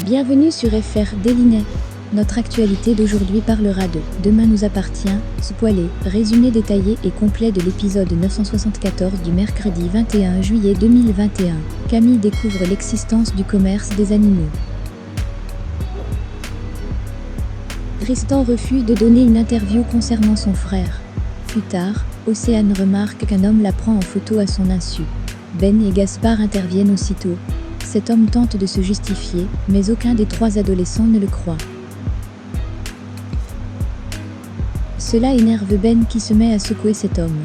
Bienvenue sur FR Délinet. Notre actualité d'aujourd'hui parlera de « Demain nous appartient », spoilé, résumé détaillé et complet de l'épisode 974 du mercredi 21 juillet 2021. Camille découvre l'existence du commerce des animaux. Tristan refuse de donner une interview concernant son frère. Plus tard, Océane remarque qu'un homme la prend en photo à son insu. Ben et Gaspard interviennent aussitôt. Cet homme tente de se justifier, mais aucun des trois adolescents ne le croit. Cela énerve Ben qui se met à secouer cet homme.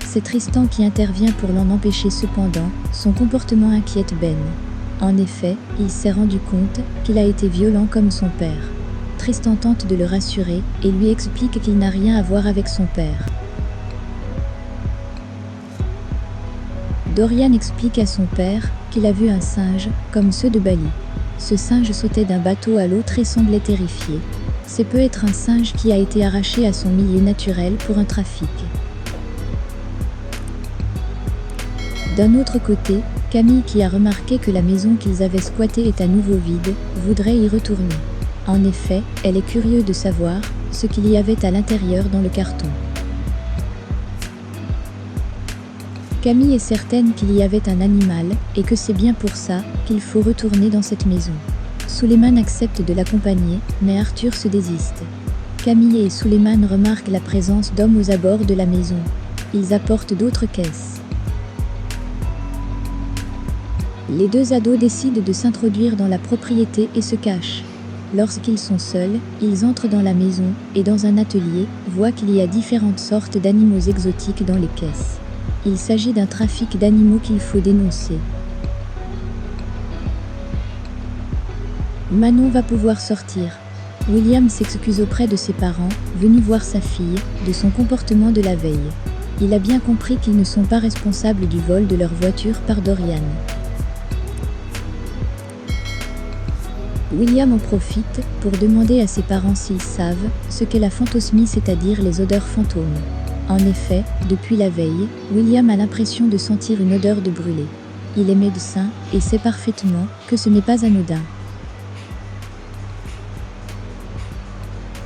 C'est Tristan qui intervient pour l'en empêcher cependant, son comportement inquiète Ben. En effet, il s'est rendu compte qu'il a été violent comme son père. Tristan tente de le rassurer et lui explique qu'il n'a rien à voir avec son père. Dorian explique à son père qu'il a vu un singe, comme ceux de Bali. Ce singe sautait d'un bateau à l'autre et semblait terrifié. C'est peut être un singe qui a été arraché à son milieu naturel pour un trafic. D'un autre côté, Camille, qui a remarqué que la maison qu'ils avaient squattée est à nouveau vide, voudrait y retourner. En effet, elle est curieuse de savoir ce qu'il y avait à l'intérieur dans le carton. Camille est certaine qu'il y avait un animal et que c'est bien pour ça qu'il faut retourner dans cette maison. Suleiman accepte de l'accompagner, mais Arthur se désiste. Camille et Suleiman remarquent la présence d'hommes aux abords de la maison. Ils apportent d'autres caisses. Les deux ados décident de s'introduire dans la propriété et se cachent. Lorsqu'ils sont seuls, ils entrent dans la maison et dans un atelier, voient qu'il y a différentes sortes d'animaux exotiques dans les caisses. Il s'agit d'un trafic d'animaux qu'il faut dénoncer. Manon va pouvoir sortir. William s'excuse auprès de ses parents, venus voir sa fille, de son comportement de la veille. Il a bien compris qu'ils ne sont pas responsables du vol de leur voiture par Dorian. William en profite pour demander à ses parents s'ils savent ce qu'est la phantosmie, c'est-à-dire les odeurs fantômes. En effet, depuis la veille, William a l'impression de sentir une odeur de brûlé. Il est médecin et sait parfaitement que ce n'est pas anodin.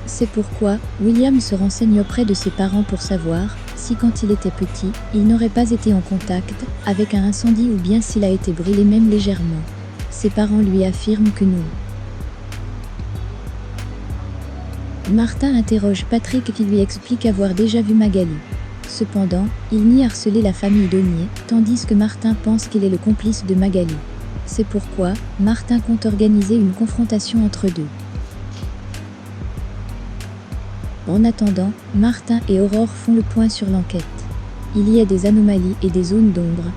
C'est pourquoi William se renseigne auprès de ses parents pour savoir si quand il était petit, il n'aurait pas été en contact avec un incendie ou bien s'il a été brûlé même légèrement. Ses parents lui affirment que non. Martin interroge Patrick qui lui explique avoir déjà vu Magali. Cependant, il nie harceler la famille Donier, tandis que Martin pense qu'il est le complice de Magali. C'est pourquoi Martin compte organiser une confrontation entre deux. En attendant, Martin et Aurore font le point sur l'enquête. Il y a des anomalies et des zones d'ombre.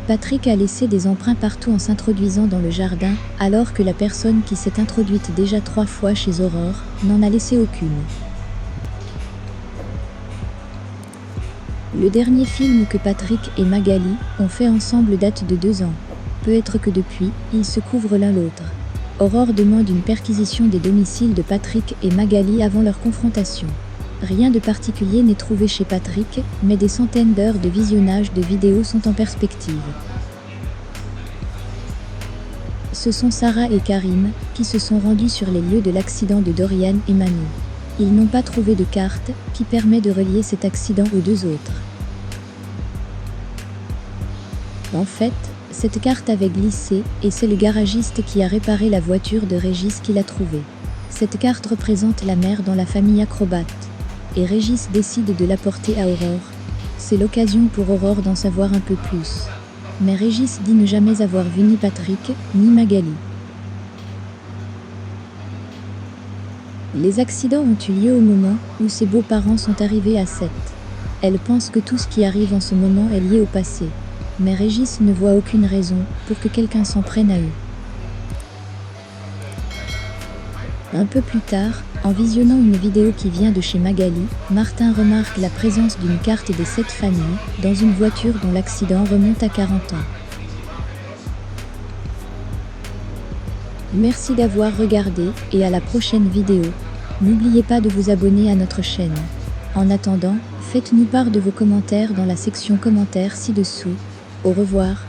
Patrick a laissé des empreintes partout en s'introduisant dans le jardin, alors que la personne qui s'est introduite déjà 3 fois chez Aurore n'en a laissé aucune. Le dernier film que Patrick et Magali ont fait ensemble date de 2 ans. Peut être que depuis, ils se couvrent l'un l'autre. Aurore demande une perquisition des domiciles de Patrick et Magali avant leur confrontation. Rien de particulier n'est trouvé chez Patrick, mais des centaines d'heures de visionnage de vidéos sont en perspective. Ce sont Sarah et Karim qui se sont rendus sur les lieux de l'accident de Dorian et Manon. Ils n'ont pas trouvé de carte qui permet de relier cet accident aux 2 autres. En fait, cette carte avait glissé et c'est le garagiste qui a réparé la voiture de Régis qui l'a trouvée. Cette carte représente la mère dans la famille acrobate. Et Régis décide de l'apporter à Aurore. C'est l'occasion pour Aurore d'en savoir un peu plus. Mais Régis dit ne jamais avoir vu ni Patrick, ni Magali. Les accidents ont eu lieu au moment où ses beaux-parents sont arrivés à Sète. Elle pense que tout ce qui arrive en ce moment est lié au passé. Mais Régis ne voit aucune raison pour que quelqu'un s'en prenne à eux. Un peu plus tard, en visionnant une vidéo qui vient de chez Magali, Martin remarque la présence d'une carte des 7 familles dans une voiture dont l'accident remonte à 40 ans. Merci d'avoir regardé et à la prochaine vidéo. N'oubliez pas de vous abonner à notre chaîne. En attendant, faites-nous part de vos commentaires dans la section commentaires ci-dessous. Au revoir.